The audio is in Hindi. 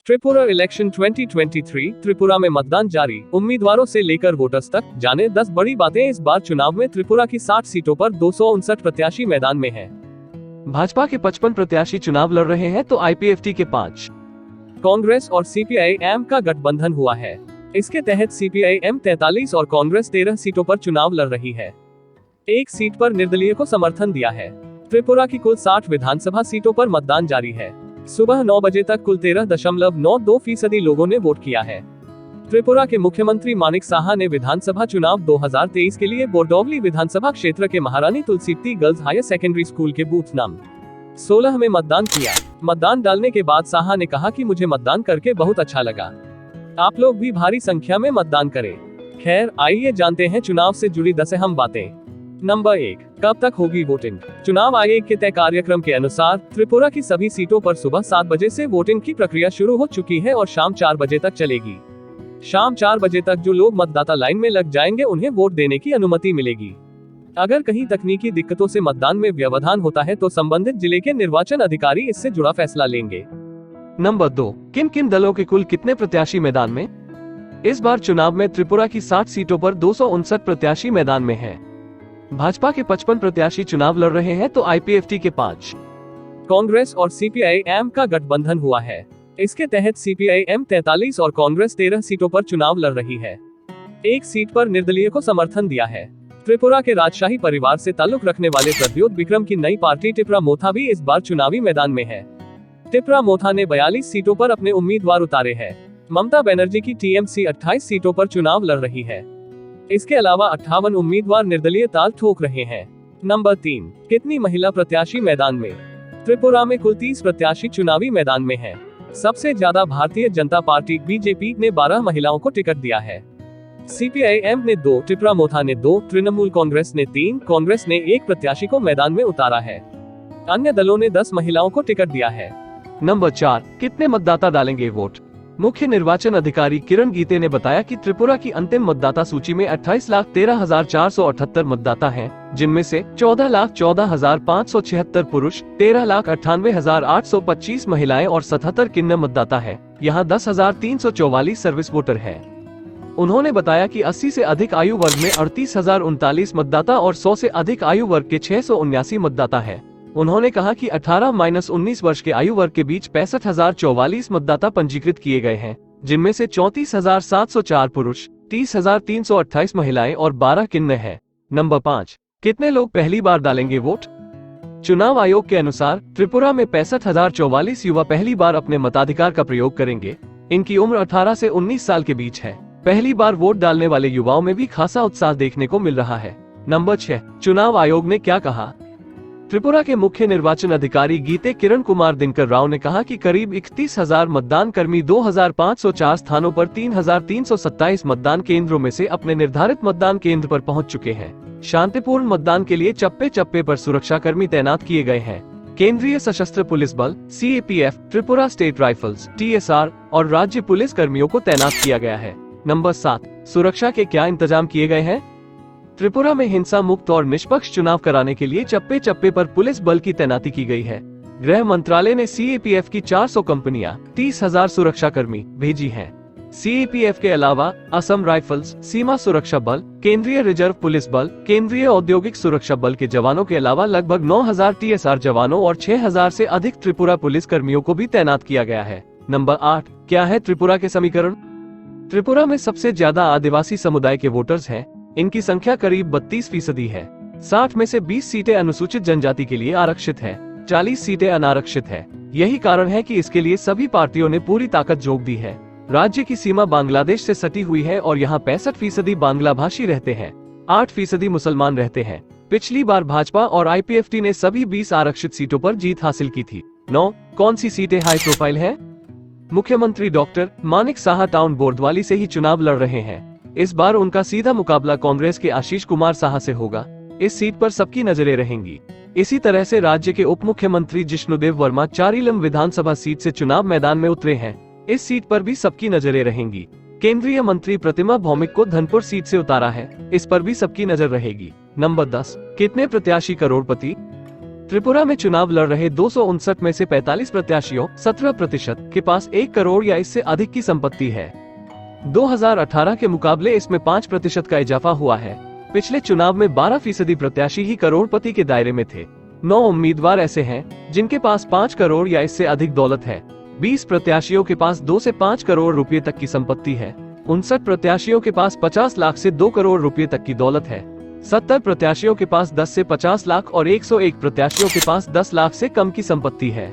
त्रिपुरा इलेक्शन 2023 त्रिपुरा में मतदान जारी, उम्मीदवारों से लेकर वोटर्स तक जाने 10 बड़ी बातें। इस बार चुनाव में त्रिपुरा की 60 सीटों पर 259 प्रत्याशी मैदान में हैं। भाजपा के 55 प्रत्याशी चुनाव लड़ रहे हैं तो आईपीएफटी के 5। कांग्रेस और सीपीआई-एम का गठबंधन हुआ है। इसके तहत सीपीआई-एम 43 और कांग्रेस 13 सीटों पर चुनाव लड़ रही है। एक सीट पर निर्दलीय को समर्थन दिया है। त्रिपुरा की कुल 60 विधानसभा सीटों पर मतदान जारी है। सुबह 9 बजे तक कुल 13.92% लोगों ने वोट किया है। त्रिपुरा के मुख्यमंत्री मानिक साहा ने विधानसभा चुनाव 2023 के लिए बोरडोगली विधानसभा क्षेत्र के महारानी तुलसीवती गर्ल्स हायर सेकेंडरी स्कूल के बूथ नंबर 16 में मतदान किया। मतदान डालने के बाद साहा ने कहा कि मुझे मतदान करके बहुत अच्छा लगा। आप लोग भी भारी संख्या में मतदान करें। खैर, आइए जानते हैं चुनाव से जुड़ी 10 अहम बातें। नंबर 1, कब तक होगी वोटिंग? चुनाव आयोग के तय कार्यक्रम के अनुसार त्रिपुरा की सभी सीटों पर सुबह 7 बजे से वोटिंग की प्रक्रिया शुरू हो चुकी है और शाम 4 बजे तक चलेगी। शाम 4 बजे तक जो लोग मतदाता लाइन में लग जाएंगे उन्हें वोट देने की अनुमति मिलेगी। अगर कहीं तकनीकी दिक्कतों से मतदान में व्यवधान होता है तो संबंधित जिले के निर्वाचन अधिकारी इससे जुड़ा फैसला लेंगे। नंबर 2, किन किन दलों के कुल कितने प्रत्याशी मैदान में? इस बार चुनाव में त्रिपुरा की 60 सीटों पर 259 प्रत्याशी मैदान में हैं। भाजपा के 55 प्रत्याशी चुनाव लड़ रहे हैं तो आईपीएफटी के 5। कांग्रेस और सीपीआई-एम का गठबंधन हुआ है। इसके तहत सीपीआई-एम 43 और कांग्रेस 13 सीटों पर चुनाव लड़ रही है। एक सीट पर निर्दलीय को समर्थन दिया है। त्रिपुरा के राजशाही परिवार से ताल्लुक रखने वाले प्रद्योत विक्रम की नई पार्टी टिपरा मोथा भी इस बार चुनावी मैदान में है। टिपरा मोथा ने 42 सीटों पर अपने उम्मीदवार उतारे हैं। ममता बनर्जी की टीएमसी 28 सीटों पर चुनाव लड़ रही है। इसके अलावा 58 उम्मीदवार निर्दलीय ताल ठोक रहे हैं। नंबर 3, कितनी महिला प्रत्याशी मैदान में? त्रिपुरा में कुल 30 प्रत्याशी चुनावी मैदान में हैं। सबसे ज्यादा भारतीय जनता पार्टी बीजेपी ने 12 महिलाओं को टिकट दिया है। सीपीआई-एम ने 2, टिपरा मोथा ने 2, तृणमूल कांग्रेस ने 3, कांग्रेस ने 1 प्रत्याशी को मैदान में उतारा है। अन्य दलों ने 10 महिलाओं को टिकट दिया है। नंबर 4, कितने मतदाता डालेंगे वोट? मुख्य निर्वाचन अधिकारी किरण गीते ने बताया कि त्रिपुरा की अंतिम मतदाता सूची में 28,13,478 मतदाता हैं, जिनमें से 14,14,576 पुरुष, 13,98,825 महिलाएं और 77 किन्नर मतदाता है। यहाँ 10,344 सर्विस वोटर है। उन्होंने बताया कि 80 से अधिक आयु वर्ग में 38,039 मतदाता और 100 से अधिक आयु वर्ग के 679 मतदाता है। उन्होंने कहा कि 18-19 वर्ष के आयु वर्ग के बीच 65,044 मतदाता पंजीकृत किए गए हैं, जिनमें से 34,704 पुरुष, 30,328 महिलाएं और 12 किन्नर हैं। नंबर 5, कितने लोग पहली बार डालेंगे वोट? चुनाव आयोग के अनुसार त्रिपुरा में 65,044 युवा पहली बार अपने मताधिकार का प्रयोग करेंगे। इनकी उम्र 18 से 19 साल के बीच है। पहली बार वोट डालने वाले युवाओं में भी खासा उत्साह देखने को मिल रहा है। नंबर 6, चुनाव आयोग ने क्या कहा? त्रिपुरा के मुख्य निर्वाचन अधिकारी गीते किरण कुमार दिनकर राव ने कहा कि करीब 31,000 मतदान कर्मी 2,504 स्थानों पर 3,327 मतदान केंद्रों में से अपने निर्धारित मतदान केंद्र पर पहुंच चुके हैं। शांतिपूर्ण मतदान के लिए चप्पे चप्पे पर सुरक्षा कर्मी तैनात किए गए हैं। केंद्रीय सशस्त्र पुलिस बल CAPF, Tripura state rifles TSR और राज्य पुलिस कर्मियों को तैनात किया गया है। नंबर 7, सुरक्षा के क्या इंतजाम किए गए हैं? त्रिपुरा में हिंसा मुक्त और निष्पक्ष चुनाव कराने के लिए चप्पे चप्पे पर पुलिस बल की तैनाती की गई है। गृह मंत्रालय ने सीएपीएफ की 400 कंपनियां, 30,000 सुरक्षा कर्मी भेजी हैं। सीएपीएफ के अलावा असम राइफल्स, सीमा सुरक्षा बल, केंद्रीय रिजर्व पुलिस बल, केंद्रीय औद्योगिक सुरक्षा बल के जवानों के अलावा लगभग 9,000 टीएसआर जवानों और 6,000 से अधिक त्रिपुरा पुलिस कर्मियों को भी तैनात किया गया है। नंबर 8, क्या है त्रिपुरा के समीकरण? त्रिपुरा में सबसे ज्यादा आदिवासी समुदाय के वोटर्स हैं। इनकी संख्या करीब 32% है। 60 में से 20 सीटें अनुसूचित जनजाति के लिए आरक्षित है, 40 सीटें अनारक्षित है। यही कारण है कि इसके लिए सभी पार्टियों ने पूरी ताकत झोंक दी है। राज्य की सीमा बांग्लादेश से सटी हुई है और यहाँ 65% बांग्ला भाषी रहते हैं, 8% मुसलमान रहते हैं। पिछली बार भाजपा और आईपीएफटी ने सभी 20 आरक्षित सीटों पर जीत हासिल की थी। 9, कौन सी सीटें हाई प्रोफाइल है? मुख्यमंत्री डॉक्टर मानिक साहा टाउन बोरदवाली से ही चुनाव लड़ रहे हैं। इस बार उनका सीधा मुकाबला कांग्रेस के आशीष कुमार साहा से होगा। इस सीट पर सबकी नजरें रहेंगी। इसी तरह से राज्य के उप मुख्यमंत्री जिष्णुदेव वर्मा चारिलम विधानसभा सीट से चुनाव मैदान में उतरे हैं। इस सीट पर भी सबकी नजरें रहेंगी। केंद्रीय मंत्री प्रतिमा भौमिक को धनपुर सीट से उतारा है, इस पर भी सबकी नजर रहेगी। नंबर 10, कितने प्रत्याशी करोड़पति? त्रिपुरा में चुनाव लड़ रहे 259 में से 45 प्रत्याशियों 17% के पास 1 करोड़ या इससे अधिक की संपत्ति है। 2018 के मुकाबले इसमें 5% का इजाफा हुआ है। पिछले चुनाव में 12% प्रत्याशी ही करोड़पति के दायरे में थे। 9 उम्मीदवार ऐसे हैं जिनके पास 5 करोड़ या इससे अधिक दौलत है। 20 प्रत्याशियों के पास 2 से 5 करोड़ रुपए तक की संपत्ति है। 59 प्रत्याशियों के पास 50 लाख से 2 करोड़ रुपए तक की दौलत है। 70 प्रत्याशियों के पास 10 से 50 लाख और 101 प्रत्याशियों के पास 10 लाख से कम की संपत्ति है।